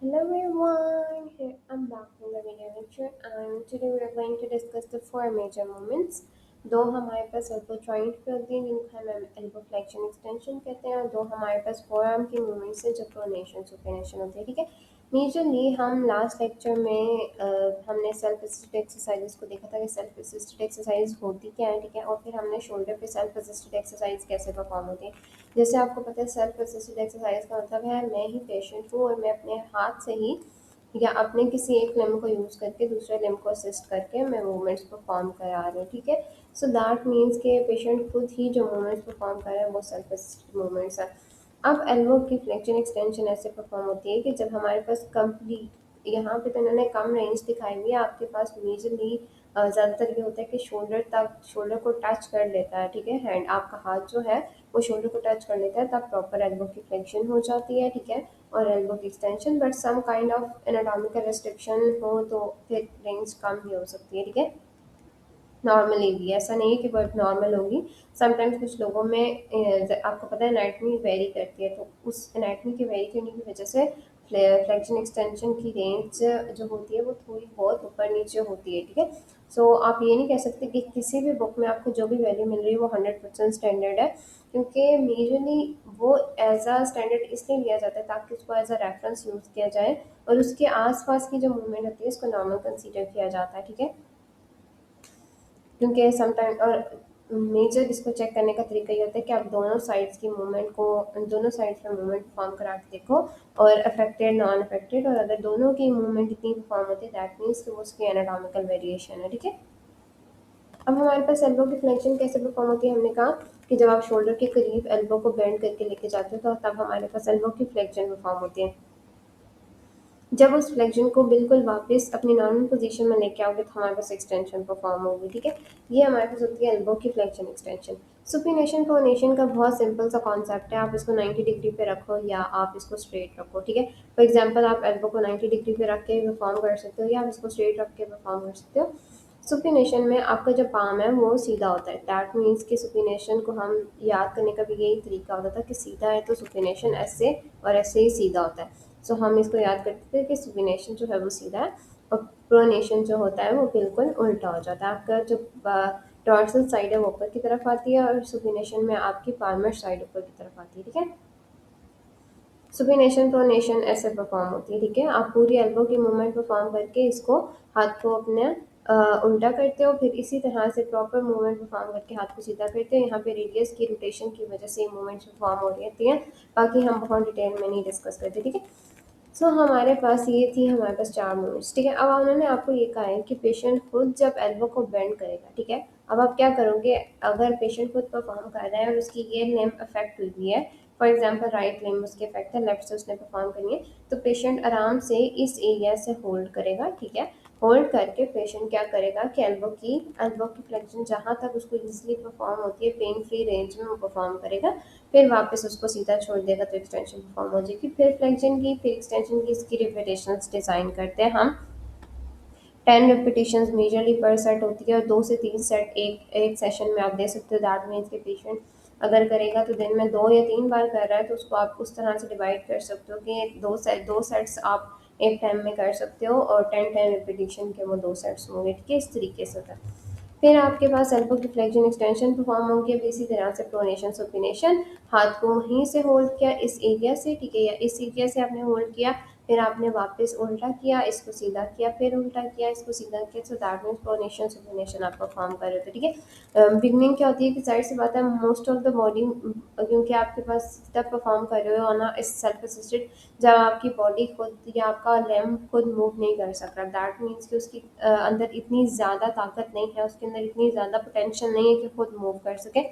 Hello everyone, here I'm back from the video lecture and today we are going to discuss the four major movements. दो हमारे पास elbow joint पे होती हैं जिनको हम elbow flexion extension कहते हैं और दो हमारे पास फोर आर्म की मूवमेंट्स हैं जो प्रोनेशन सुपनेशन होती है। ठीक है, मेजरली हम लास्ट लेक्चर में हमने सेल्फ असिस्टेड एक्सरसाइजेस को देखा था कि सेल्फ असिस्टेड एक्सरसाइज होती क्या है। ठीक है, और फिर हमने शोल्डर पे सेल्फ असिस्टेड एक्सरसाइज कैसे परफॉर्म होती है। जैसे आपको पता है सेल्फ असिस्टेड एक्सरसाइज का मतलब है मैं ही पेशेंट हूँ और मैं अपने हाथ से ही या अपने किसी एक लिम्ब को यूज़ करके दूसरे लिम्ब को असिस्ट करके मैं मूवमेंट्स परफॉर्म करा रही हूँ। ठीक है, सो दैट मीन्स के पेशेंट खुद ही जो मूवमेंट्स परफॉर्म कर रहे हैं वो सेल्फ असिस्टेड मूवमेंट्स हैं। अब एल्बो की फ्लेक्शन एक्सटेंशन ऐसे परफॉर्म होती है कि जब हमारे पास कंप्लीट यहाँ पे तो इन्होंने कम रेंज दिखाई हुई है, आपके पास मेजरली ज़्यादातर ये होता है कि शोल्डर को टच कर लेता है। ठीक है, हैंड आपका हाथ जो है वो शोल्डर को टच कर लेता है तब प्रॉपर एल्बो की फ्लेक्शन हो जाती है। ठीक है, और एल्बो की extension but some kind of anatomical restriction हो तो फिर रेंज कम भी हो सकती है। ठीक है, नॉर्मली भी ऐसा नहीं है कि बहुत नॉर्मल होगी। समटाइम्स कुछ लोगों में आपको पता है एनाटमी वेरी करती है तो उस एनाटमी के वेरी करने की वजह से फ्लेक्शन एक्सटेंशन की रेंज जो होती है वो थोड़ी बहुत ऊपर नीचे होती है। ठीक है, सो आप ये नहीं कह सकते कि किसी भी बुक में आपको जो भी वैल्यू मिल रही है वो 100% स्टैंडर्ड है, क्योंकि मेजरली वो एज अ स्टैंडर्ड इसलिए लिया जाता है ताकि उसको एज अ रेफरेंस यूज़ किया जाए और उसके आसपास की जो मूवमेंट होती है उसको नॉर्मल कंसीडर किया जाता है। ठीक है, क्योंकि समटाइम और मेजर इसको चेक करने का तरीका ये होता है कि आप दोनों साइड्स की मूवमेंट को दोनों साइड्स का मूवमेंट परफॉर्म करा के देखो और अफेक्टेड नॉन अफेक्टेड, और अगर दोनों की मूवमेंट इतनी परफॉर्म होती है दैट मीन्स कि वो उसकी एनाटॉमिकल वेरिएशन है। ठीक है, अब हमारे पास एल्बो की फ्लेक्शन कैसे परफॉर्म होती है। हमने कहा कि जब आप शोल्डर के करीब एल्बो को बेंड करके लेके जाते हो तो तब हमारे पास एल्बो की फ्लेक्शन परफॉर्म होती है। जब उस फ्लेक्शन को बिल्कुल वापस अपनी नॉर्मल पोजीशन में लेके आओगे तो हमारे पास एक्सटेंशन परफॉर्म होगी। ठीक है, ये हमारे पास होती है एल्बो की फ्लेक्शन एक्सटेंशन। सुपिनेशन प्रोनेशन का बहुत सिंपल सा कॉन्सेप्ट है, आप इसको 90 डिग्री पे रखो या आप इसको स्ट्रेट रखो। ठीक है, फॉर एग्जांपल आप एल्बो को 90 डिग्री पे रख के परफॉर्म कर सकते हो या आप इसको स्ट्रेट रख के परफॉर्म कर सकते हो। सुपिनेशन में आपका जो पाम है वो सीधा होता है, दैट मीन्स कि सुपिनेशन को हम याद करने का भी यही तरीका होता था कि सीधा है तो सुपिनेशन ऐसे और ऐसे ही सीधा होता है। सो हम इसको याद करते थे कि सुपिनेशन जो है वो सीधा है और प्रोनेशन जो होता है वो बिल्कुल उल्टा हो जाता है। आपका जो डॉर्सल साइड है वो ऊपर की तरफ आती है और सुपिनेशन में आपकी पाल्मर साइड ऊपर की तरफ आती है। ठीक है, सुपिनेशन प्रोनेशन ऐसे परफॉर्म होती है। ठीक है, आप पूरी एल्बो की मूवमेंट परफॉर्म करके इसको हाथ को अपने उल्टा करते हो, फिर इसी तरह से प्रॉपर मूवमेंट परफॉर्म करके हाथ को सीधा करते हो। यहाँ पे रेडियस की रोटेशन की वजह से मूवमेंट्स परफॉर्म हो रही हैं, बाकी हम बहुत डिटेल में नहीं डिस्कस करते। ठीक है, सो हमारे पास ये थी हमारे पास चार मूवमेंट्स। ठीक है, अब उन्होंने आपको ये कहा है कि पेशेंट खुद जब एल्बो को बेंड करेगा। ठीक है, अब आप क्या करोगे, अगर पेशेंट खुद परफॉर्म कर रहा है और उसकी ये लिम्ब अफेक्ट हुई हुई है, फॉर एग्जांपल राइट लिम्ब उसके अफेक्ट है, लेफ्ट से उसने परफॉर्म करनी है, तो पेशेंट आराम से इस एरिया से होल्ड करेगा। ठीक है, होल्ड करके पेशेंट क्या करेगा कि एल्बो की फ्लेक्शन जहाँ तक उसको इजीली परफॉर्म होती है पेन फ्री रेंज में वो परफॉर्म करेगा, फिर वापस उसको सीधा छोड़ देगा तो एक्सटेंशन परफॉर्म हो जाएगी। फिर फ्लेक्शन की फिर एक्सटेंशन की इसकी रिपीटेशंस डिज़ाइन करते हैं हम। 10 रिपीटेशंस मेजरली पर सेट होती है और 2 से 3 सेट एक एक सेशन में आप दे सकते हो। दैट मीन्स कि पेशेंट अगर करेगा तो दिन में 2 या 3 बार कर रहा है तो उसको आप उस तरह से डिवाइड कर सकते हो कि दो सेट्स आप एक टाइम में कर सकते हो और 10 रिपीटेशन के वो 2 सेट्स होंगे। ठीक है, इस तरीके से होता है। फिर आपके पास एल्बो की फ्लेक्शन एक्सटेंशन परफॉर्म होगी। अब इसी तरह से प्रोनेशन सुपिनेशन, हाथ को वहीं से होल्ड किया इस एरिया से। ठीक है, या इस एरिया से आपने होल्ड किया, फिर आपने वापस उल्टा किया, इसको सीधा किया, फिर उल्टा किया, इसको सीधा किया, so that means pronation supination आप परफॉर्म कर रहे हो। ठीक है, बिगनिंग क्या होती है कि जाहिर सी बात है मोस्ट ऑफ द बॉडी, क्योंकि आपके पास तब परफॉर्म कर रहे हो ना इस सेल्फ असिस्टेड जब आपकी बॉडी खुद या आपका लैम्ब खुद मूव नहीं कर सक रहा, दैट मीन्स कि उसकी अंदर इतनी ज़्यादा ताकत नहीं है, उसके अंदर इतनी ज़्यादा पोटेंशियल नहीं है कि खुद मूव कर सके।